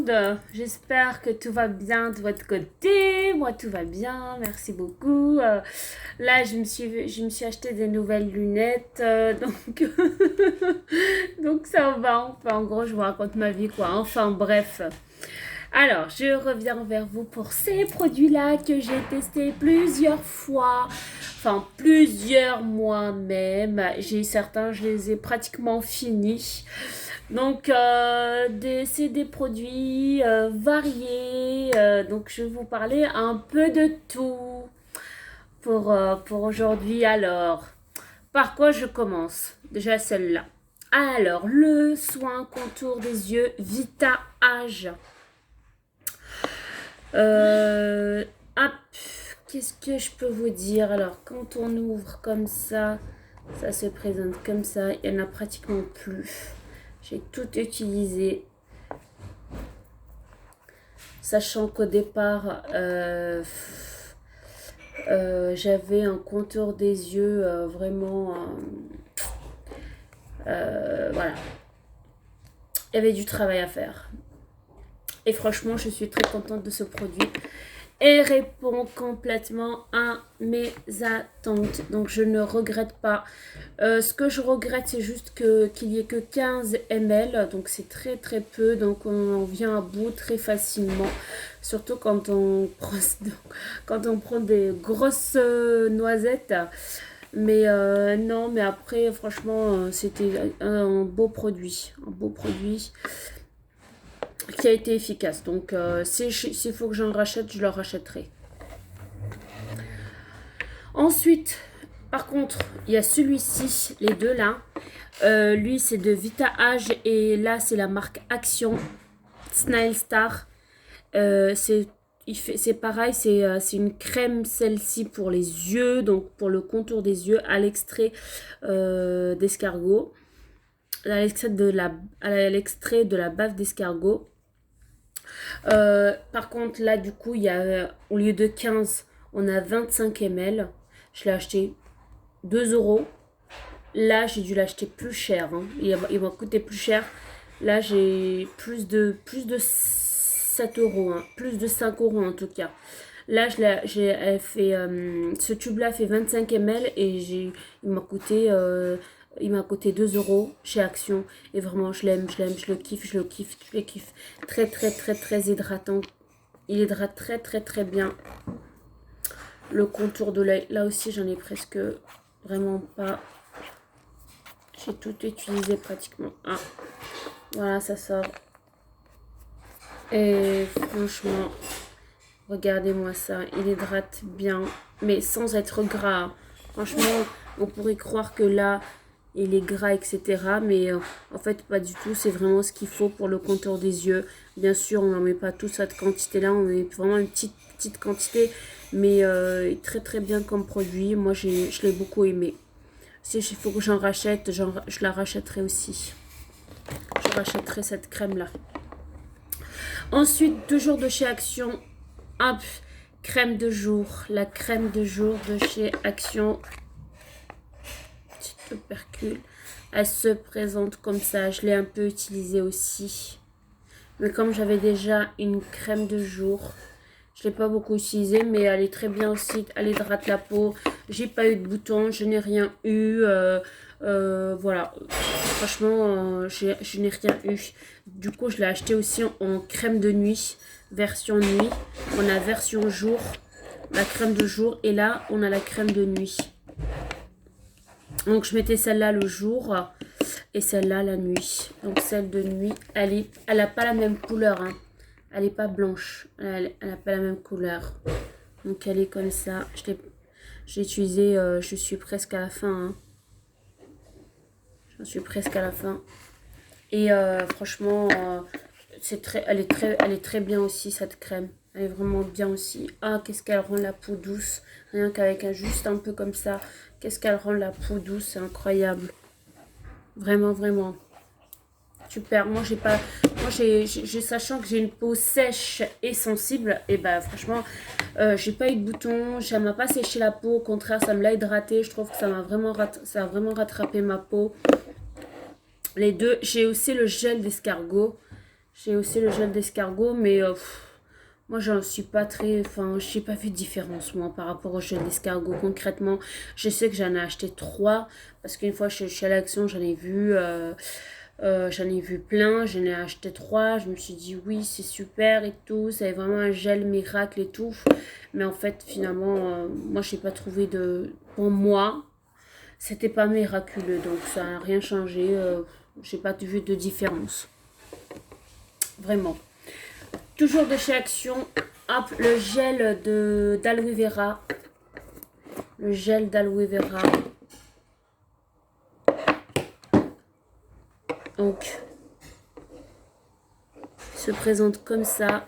monde, j'espère que tout va bien de votre côté. Moi, tout va bien, merci beaucoup. Là, je me suis acheté des nouvelles lunettes, donc, donc ça va. Enfin, en gros, je vous raconte ma vie, quoi. Enfin, bref. Alors, je reviens vers vous pour ces produits-là que j'ai testés plusieurs fois, enfin plusieurs mois même. J'ai certains, je les ai pratiquement finis. Donc, c'est des produits variés. Donc, je vais vous parler un peu de tout pour aujourd'hui. Alors, par quoi je commence? Déjà celle-là. Alors, le soin contour des yeux Vita Age. Euh, hop, qu'est-ce que je peux vous dire? Alors, quand on ouvre comme ça se présente comme ça. Il n'y en a pratiquement plus. J'ai tout utilisé. Sachant qu'au départ, j'avais un contour des yeux vraiment... voilà. Il y avait du travail à faire. Et franchement, je suis très contente de ce produit. Et répond complètement à mes attentes. Donc, je ne regrette pas. Ce que je regrette, c'est juste qu'il n'y ait que 15 ml. Donc, c'est très, très peu. Donc, on vient à bout très facilement. Surtout quand on prend des grosses noisettes. Mais non, mais après, franchement, c'était un beau produit. Un beau produit qui a été efficace. Donc, s'il faut que j'en rachète, je le rachèterai. Ensuite, par contre, il y a celui-ci, les deux là. Lui, c'est de Vita Age et là, c'est la marque Action Snail Star. C'est pareil, c'est une crème, celle-ci pour les yeux, donc pour le contour des yeux, à l'extrait d'escargot. À l'extrait de la bave d'escargot. Par contre, là, du coup, il y a, au lieu de 15, on a 25 ml. Je l'ai acheté 2 euros. Là, j'ai dû l'acheter plus cher. Hein. Il m'a coûté plus cher. Là, j'ai plus de 7 euros. Hein. Plus de 5 euros en tout cas. Là, ce tube-là fait 25 ml et il m'a coûté 2 euros chez Action. Et vraiment, je l'aime, je le kiffe, je le kiffe, je le kiffe. Très, très, très, très hydratant. Il hydrate très, très, très bien. Le contour de l'œil, là aussi, j'en ai presque vraiment pas. J'ai tout utilisé pratiquement. Ah, voilà, ça sort. Et franchement, regardez-moi ça. Il hydrate bien, mais sans être gras. Franchement, on pourrait croire que là, il est gras, etc. Mais en fait, pas du tout. C'est vraiment ce qu'il faut pour le contour des yeux. Bien sûr, on n'en met pas toute cette quantité-là. On met vraiment une petite quantité. Mais très très bien comme produit. Moi, je l'ai beaucoup aimé. Si il faut que j'en rachète, je la rachèterai aussi. Je rachèterai cette crème-là. Ensuite, toujours de chez Action. Hop, crème de jour. La crème de jour de chez Action. Petit opercule. Elle se présente comme ça. Je l'ai un peu utilisée aussi. Mais comme j'avais déjà une crème de jour, je ne l'ai pas beaucoup utilisée, mais elle est très bien aussi. Elle hydrate la peau. J'ai pas eu de boutons, je n'ai rien eu. Voilà. Franchement, je n'ai rien eu. Du coup, je l'ai acheté aussi en crème de nuit, version nuit. On a version jour, la crème de jour. Et là, on a la crème de nuit. Donc, je mettais celle-là le jour et celle-là la nuit. Donc, celle de nuit, elle n'a pas la même couleur. Hein. Elle n'est pas blanche. Elle n'a pas la même couleur. Donc, elle est comme ça. J'ai utilisé, je suis presque à la fin. Hein. Je suis presque à la fin. Et franchement, elle est très bien aussi, cette crème. Elle est vraiment bien aussi. Ah, qu'est-ce qu'elle rend la peau douce. Rien qu'avec juste un peu comme ça. Qu'est-ce qu'elle rend la peau douce. C'est incroyable. Vraiment, vraiment. Super. Moi, sachant que j'ai une peau sèche et sensible, et bah franchement, j'ai pas eu de boutons, ça m'a pas séché la peau, au contraire, ça me l'a hydraté. Je trouve que ça a vraiment rattrapé ma peau. Les deux, j'ai aussi le gel d'escargot. J'ai aussi le gel d'escargot, mais moi, j'en suis pas très... Enfin, je n'ai pas vu de différence, moi, par rapport au gel d'escargot. Concrètement, je sais que j'en ai acheté 3, parce qu'une fois, je suis allée à l'Action, j'en ai vu plein, j'en ai acheté 3. Je me suis dit, oui, c'est super et tout. C'est vraiment un gel miracle et tout. Mais en fait, finalement, moi, je n'ai pas trouvé de... Pour moi, c'était pas miraculeux. Donc, ça n'a rien changé. J'ai pas vu de différence. Vraiment. Toujours de chez Action. Hop, le gel d'aloe vera. Le gel d'aloe vera. Donc, il se présente comme ça.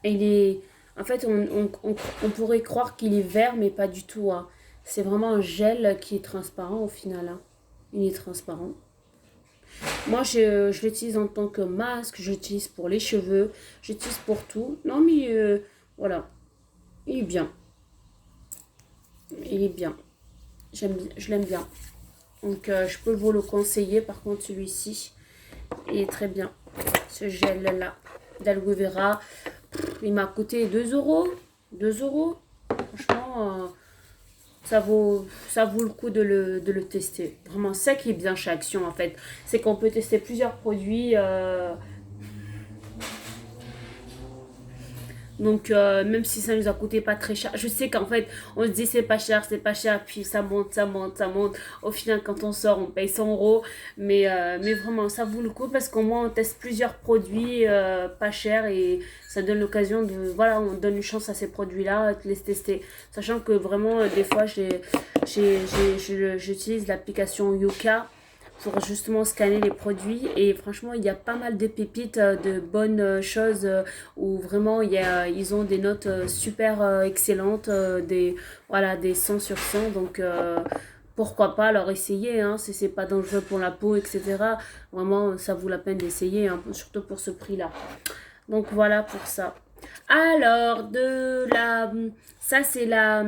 Et il est... En fait, on pourrait croire qu'il est vert, mais pas du tout, hein. C'est vraiment un gel qui est transparent au final, hein. Il est transparent. Moi, je l'utilise en tant que masque, j'utilise pour les cheveux, j'utilise pour tout. Non, mais voilà, il est bien. Il est bien. Je l'aime bien. Donc, je peux vous le conseiller. Par contre, celui-ci, il est très bien. Ce gel-là d'aloe vera, il m'a coûté 2 euros. 2 euros. Franchement, ça vaut le coup de le tester. Vraiment, ça qui est bien chez Action, en fait. C'est qu'on peut tester plusieurs produits. Donc, même si ça nous a coûté pas très cher, je sais qu'en fait, on se dit c'est pas cher, puis ça monte, ça monte, ça monte. Au final, quand on sort, on paye 100 euros. Mais vraiment, ça vaut le coup parce qu'au moins, on teste plusieurs produits pas chers et ça donne l'occasion de. Voilà, on donne une chance à ces produits-là, de les tester. Sachant que vraiment, des fois, j'utilise l'application Yuka pour justement scanner les produits et franchement il y a pas mal de pépites de bonnes choses où vraiment ils ont des notes super excellentes voilà des 100 sur 100 donc pourquoi pas leur essayer hein, si c'est pas dangereux pour la peau etc vraiment ça vaut la peine d'essayer hein, surtout pour ce prix là donc voilà pour ça alors ça c'est la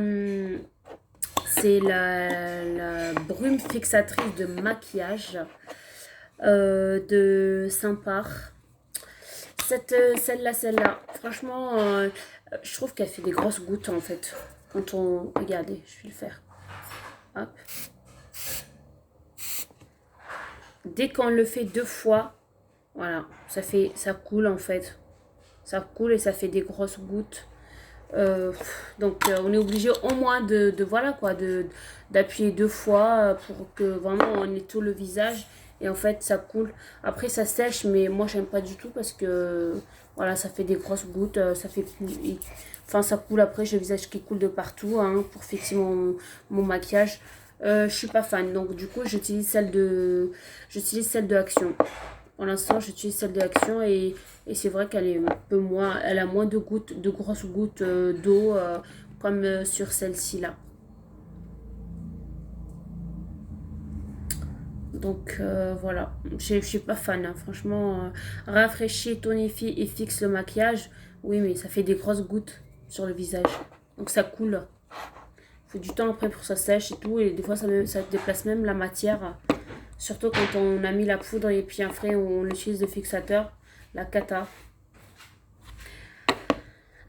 brume fixatrice de maquillage de Saint-Par. Celle-là. Franchement, je trouve qu'elle fait des grosses gouttes en fait. Quand on... Regardez, je vais le faire. Hop. Dès qu'on le fait 2 fois, voilà, ça coule en fait. Ça coule et ça fait des grosses gouttes. Donc on est obligé au moins voilà quoi d'appuyer 2 fois pour que vraiment on ait tout le visage et en fait ça coule après ça sèche mais moi j'aime pas du tout parce que voilà ça fait des grosses gouttes enfin ça coule après j'ai le visage qui coule de partout hein, pour fixer mon maquillage je suis pas fan donc du coup j'utilise celle de Action. Pour l'instant, j'utilise celle de Action et c'est vrai qu'elle est un peu moins, elle a moins de gouttes, de grosses gouttes d'eau comme sur celle-ci là. Donc voilà, je suis pas fan, hein. Franchement, rafraîchit, tonifie et fixe le maquillage. Oui, mais ça fait des grosses gouttes sur le visage. Donc ça coule. Il faut du temps après pour que ça sèche et tout. Et des fois, ça déplace même la matière. Surtout quand on a mis la poudre et puis après on utilise le fixateur, la cata.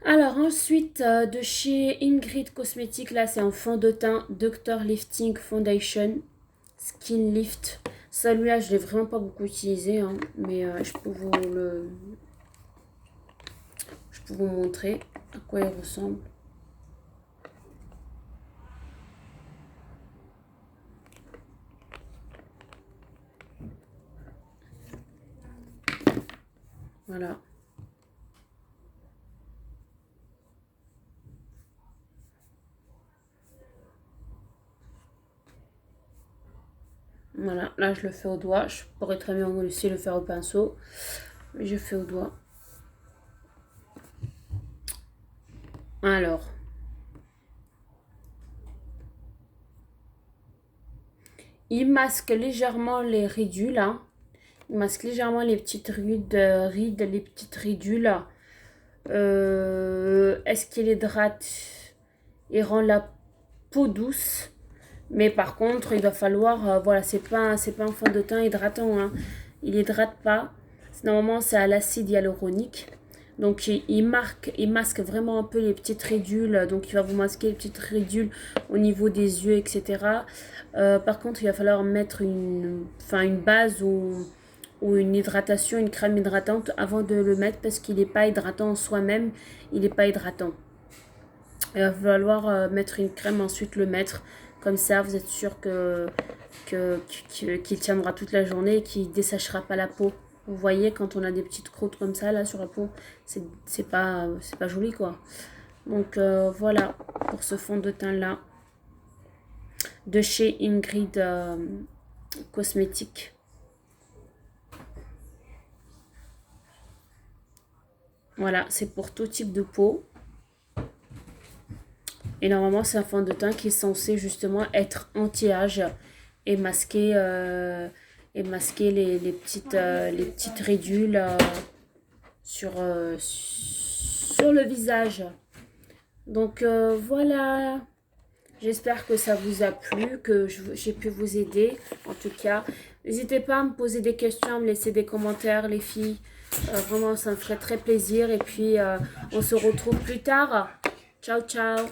Alors ensuite de chez Ingrid Cosmetics, là c'est un fond de teint Dr Lifting Foundation Skin Lift. Celui-là je l'ai vraiment pas beaucoup utilisé hein, mais je peux vous montrer à quoi il ressemble. Voilà. Voilà, là je le fais au doigt. Je pourrais très bien aussi le faire au pinceau. Mais je fais au doigt. Alors. Il masque légèrement les ridules. Hein. Il masque légèrement les petites rides, les petites ridules. Est-ce qu'il hydrate et rend la peau douce? Mais par contre, il va falloir... voilà, c'est pas un fond de teint hydratant. Hein. Il hydrate pas. Normalement, c'est à l'acide hyaluronique. Donc, il masque vraiment un peu les petites ridules. Donc, il va vous masquer les petites ridules au niveau des yeux, etc. Par contre, il va falloir mettre une base ou une hydratation, une crème hydratante avant de le mettre parce qu'il n'est pas hydratant en soi-même. Il n'est pas hydratant. Il va falloir mettre une crème, ensuite le mettre. Comme ça, vous êtes sûr qu'il tiendra toute la journée et qu'il ne desséchera pas la peau. Vous voyez, quand on a des petites croûtes comme ça, là, sur la peau, c'est pas joli, quoi. Donc, voilà, pour ce fond de teint-là, de chez Ingrid Cosmétiques. Voilà, c'est pour tout type de peau. Et normalement, c'est un fond de teint qui est censé justement être anti-âge et masquer les petites ridules sur le visage. Donc voilà, j'espère que ça vous a plu, que j'ai pu vous aider. En tout cas, n'hésitez pas à me poser des questions, à me laisser des commentaires, les filles. Vraiment, ça me ferait très plaisir. Et puis, on se retrouve plus tard. Ciao, ciao.